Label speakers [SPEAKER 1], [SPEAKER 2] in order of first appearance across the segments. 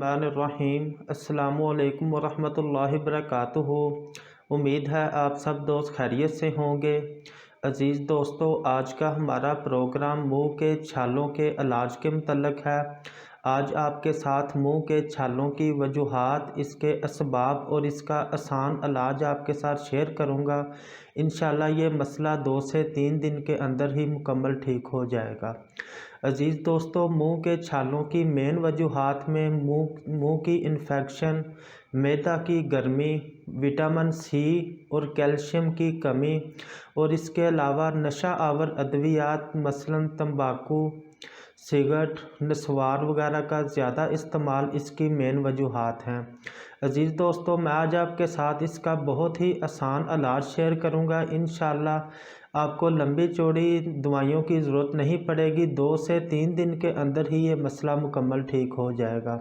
[SPEAKER 1] बिस्मिल्लाहिर्रहमानिर्रहीम। अस्सलामुअलैकुम वरहमतुल्लाहि वबरकातुहू। उम्मीद है आप सब दोस्त खैरियत से होंगे। अज़ीज़ दोस्तों, आज का हमारा प्रोग्राम मुंह के छालों के इलाज के मतलब है। आज आपके साथ मुंह के छालों की वजूहात, इसके असबाब और इसका आसान इलाज आपके साथ शेयर करूंगा। इंशाल्लाह ये मसला 2 से 3 दिन के अंदर ही मुकम्मल ठीक हो जाएगा। अज़ीज़ दोस्तों, मुंह के छालों की मेन वजूहात में मुंह की इन्फेक्शन, मैदा की गर्मी, विटामिन सी और कैल्शियम की कमी और इसके अलावा नशा आवर अद्वियात मसलन तंबाकू, सिगरेट, नस्वार वगैरह का ज़्यादा इस्तेमाल इसकी मेन वजूहात हैं। अज़ीज़ दोस्तों, मैं आज आपके साथ इसका बहुत ही आसान इलाज शेयर करूंगा। इंशाल्लाह आपको लंबी चौड़ी दवाइयों की ज़रूरत नहीं पड़ेगी। 2 से 3 दिन के अंदर ही ये मसला मुकम्मल ठीक हो जाएगा।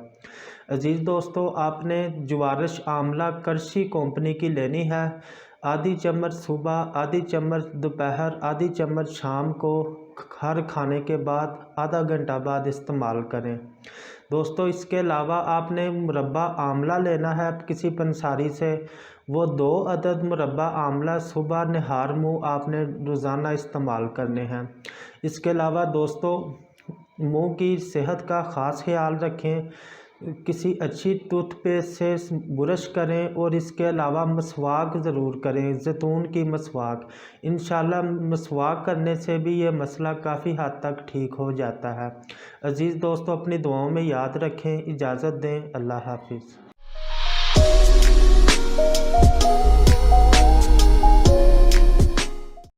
[SPEAKER 1] अज़ीज़ दोस्तों, आपने जवारश आमला करशी कंपनी की लेनी है। आधी चम्मच सुबह, आधी चम्मच दोपहर, आधी चम्मच शाम को हर खाने के बाद आधा घंटा बाद इस्तेमाल करें। दोस्तों, इसके अलावा आपने मुरब्बा आमला लेना है किसी पंसारी से। वो 2 अदद मुरब्बा आमला सुबह नहार मुँह आपने रोज़ाना इस्तेमाल करने हैं। इसके अलावा दोस्तों, मुँह की सेहत का ख़ास ख्याल रखें। किसी अच्छी टूथपेस्ट से ब्रश करें और इसके अलावा मसवाक ज़रूर करें, जैतून की मसवाक। इंशाल्लाह मसवाक करने से भी ये मसला काफ़ी हद तक ठीक हो जाता है। अज़ीज़ दोस्तों, अपनी दुआओं में याद रखें। इजाज़त दें। अल्लाह हाफिज़।